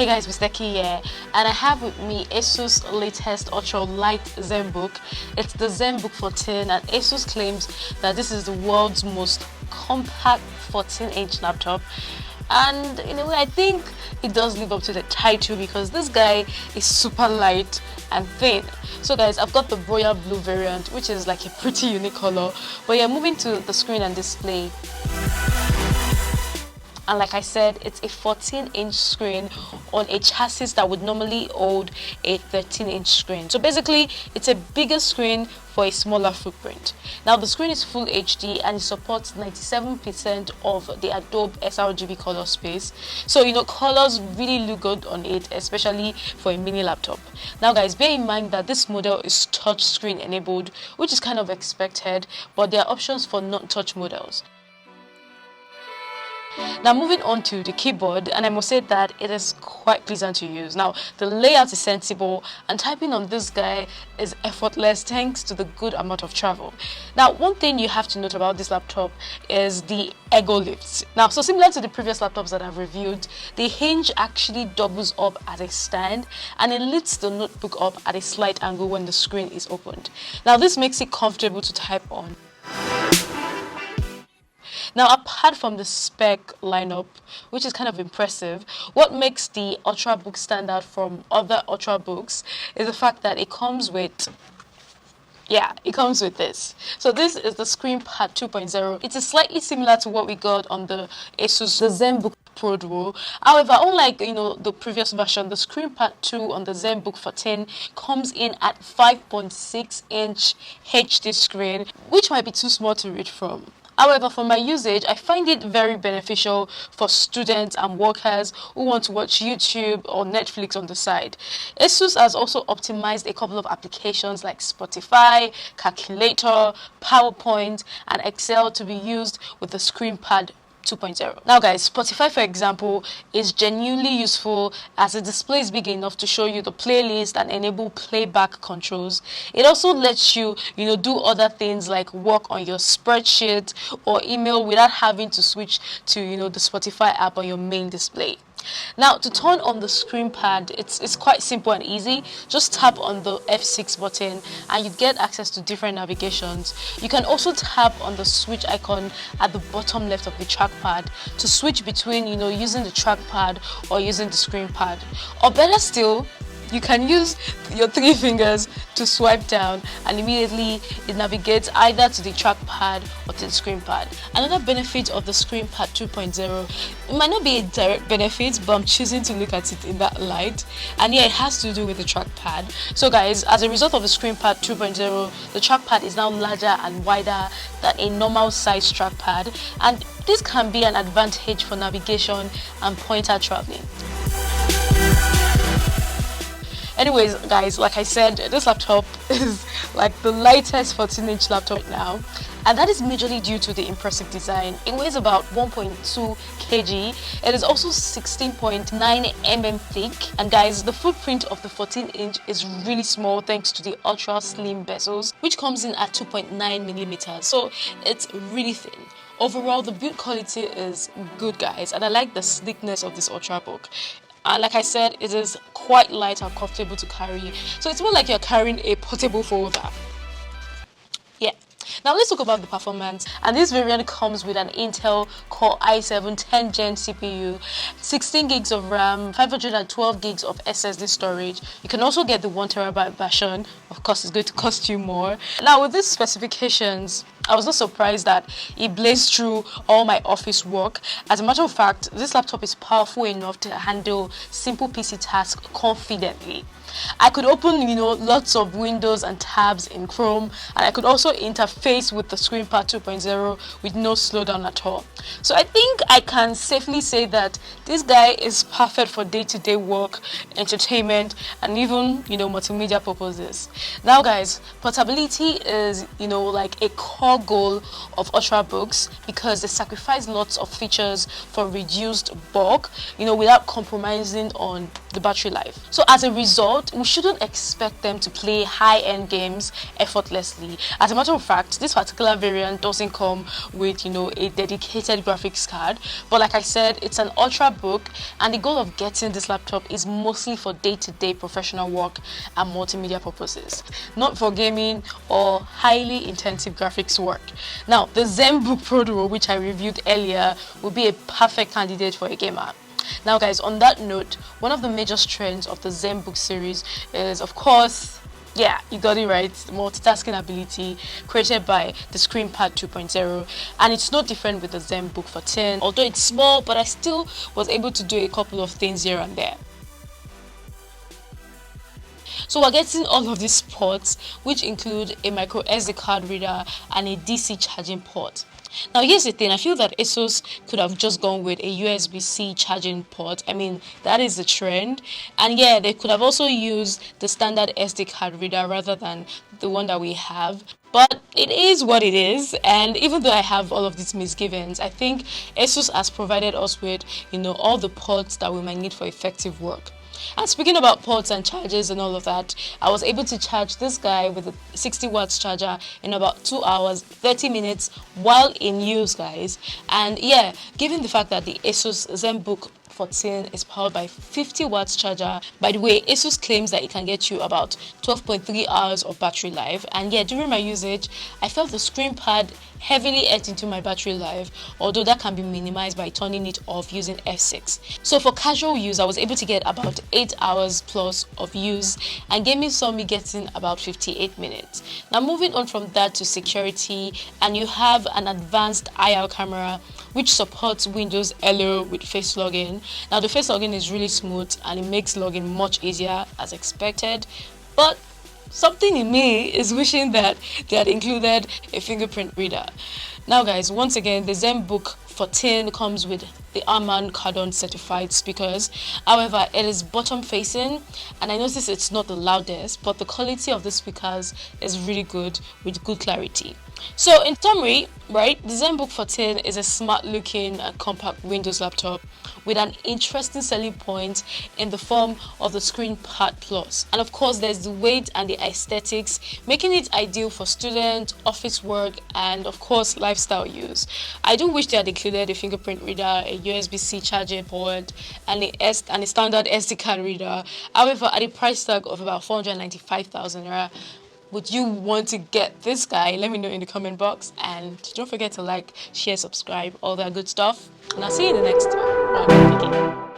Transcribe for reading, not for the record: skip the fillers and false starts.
Hey guys, Mr. Key here, and I have with me Asus latest ultra light Zenbook. It's the Zenbook 14, and Asus claims that this is the world's most compact 14-inch laptop. And in a way, I think it does live up to the title because this guy is super light and thin. So guys, I've got the royal blue variant, which is like a pretty unique color. But yeah, moving to the screen and display. And like I said, it's a 14-inch screen on a chassis that would normally hold a 13-inch screen. So basically, it's a bigger screen for a smaller footprint. Now the screen is full HD and it supports 97% of the Adobe sRGB color space. So colors really look good on it, especially for a mini laptop. Now guys, bear in mind that this model is touchscreen enabled, which is kind of expected, but there are options for non-touch models. Now moving on to the keyboard, and I must say that it is quite pleasant to use. Now the layout is sensible and typing on this guy is effortless thanks to the good amount of travel. Now one thing you have to note about this laptop is the ergo lifts. Now so similar to the previous laptops that I've reviewed, the hinge actually doubles up as a stand and it lifts the notebook up at a slight angle when the screen is opened. Now this makes it comfortable to type on. Now, apart from the spec lineup, which is kind of impressive, what makes the Ultrabook stand out from other Ultrabooks is the fact that it comes with this. So this is the ScreenPad 2.0. It is slightly similar to what we got on the Asus Zenbook Pro Duo. However, unlike the previous version, the ScreenPad 2 on the Zenbook 14 comes in at 5.6-inch HD screen, which might be too small to read from. However, for my usage, I find it very beneficial for students and workers who want to watch YouTube or Netflix on the side. Asus has also optimized a couple of applications like Spotify, Calculator, PowerPoint, and Excel to be used with the ScreenPad 2.0. Now guys, Spotify for example is genuinely useful as the display is big enough to show you the playlist and enable playback controls. It also lets you do other things like work on your spreadsheet or email without having to switch to the Spotify app on your main display. Now to turn on the ScreenPad, it's quite simple and easy. Just tap on the F6 button and you get access to different navigations. You can also tap on the switch icon at the bottom left of the trackpad to switch between using the trackpad or using the ScreenPad. Or better still, you can use your 3 fingers to swipe down and immediately it navigates either to the trackpad or to the ScreenPad. Another benefit of the ScreenPad 2.0, it might not be a direct benefit, but I'm choosing to look at it in that light. And yeah, it has to do with the trackpad. So guys, as a result of the ScreenPad 2.0, the trackpad is now larger and wider than a normal size trackpad, and this can be an advantage for navigation and pointer traveling. Anyways guys, like I said, this laptop is like the lightest 14-inch laptop now, and that is majorly due to the impressive design. It weighs about 1.2 kg. It is also 16.9 mm thick, and guys, the footprint of the 14-inch is really small thanks to the ultra slim bezels, which comes in at 2.9 millimeters, so it's really thin. Overall, the build quality is good guys, and I like the sleekness of this Ultrabook. And like I said, it is quite light and comfortable to carry. So it's more like you're carrying a portable folder. Yeah. Now let's talk about the performance. And this variant comes with an Intel Core i7 10th Gen CPU, 16 gigs of RAM, 512 gigs of SSD storage. You can also get the 1TB version. Of course, it's going to cost you more. Now with these specifications, I was not surprised that it blazed through all my office work. As a matter of fact, this laptop is powerful enough to handle simple PC tasks confidently. I could open, lots of windows and tabs in Chrome, and I could also interface with the ScreenPad 2.0 with no slowdown at all. So I think I can safely say that this guy is perfect for day-to-day work, entertainment, and even, multimedia purposes. Now guys, portability is, like a core overall goal of Ultrabooks because they sacrifice lots of features for reduced bulk, without compromising on the battery life. So as a result, we shouldn't expect them to play high-end games effortlessly. As a matter of fact, this particular variant doesn't come with, a dedicated graphics card, but like I said, it's an Ultrabook, and the goal of getting this laptop is mostly for day-to-day professional work and multimedia purposes, not for gaming or highly intensive graphics work. Now, the Zenbook Pro Duo, which I reviewed earlier, will be a perfect candidate for a gamer. Now guys, on that note, one of the major strengths of the Zenbook series is, of course, yeah, you got it right, the multitasking ability created by the ScreenPad 2.0, and it's no different with the Zenbook 14. Although it's small, but I still was able to do a couple of things here and there. So we're getting all of these ports, which include a micro SD card reader and a DC charging port. Now here's the thing, I feel that Asus could have just gone with a USB-C charging port. I mean, that is the trend. And yeah, they could have also used the standard SD card reader rather than the one that we have. But it is what it is, and even though I have all of these misgivings, I think Asus has provided us with, all the ports that we might need for effective work. And speaking about ports and charges and all of that, I was able to charge this guy with a 60 watts charger in about 2 hours, 30 minutes while in use, guys. And yeah, given the fact that the Asus Zenbook 14 is powered by 50 watts charger. By the way, Asus claims that it can get you about 12.3 hours of battery life, and yeah, during my usage I felt the screen pad heavily ate into my battery life, although that can be minimized by turning it off using F6. So for casual use, I was able to get about 8 hours plus of use, and gaming saw me getting about 58 minutes. Now moving on from that to security, and you have an advanced IR camera which supports Windows Hello with face login. Now the face login is really smooth and it makes login much easier as expected, but something in me is wishing that they had included a fingerprint reader. Now guys, once again, the Zenbook 14 comes with the Harman Kardon certified speakers. However, it is bottom facing, and I notice it's not the loudest, but the quality of the speakers is really good with good clarity. So in summary, right, the Zenbook 14 is a smart looking and compact Windows laptop with an interesting selling point in the form of the ScreenPad Plus. And of course, there's the weight and the aesthetics, making it ideal for student, office work, and of course, lifestyle use. I do wish they had included a fingerprint reader, a USB-C charging port, and a standard SD card reader. However, at a price tag of about 495,000 naira, would you want to get this guy? Let me know in the comment box, and don't forget to like, share, subscribe, all that good stuff, and I'll see you in the next one.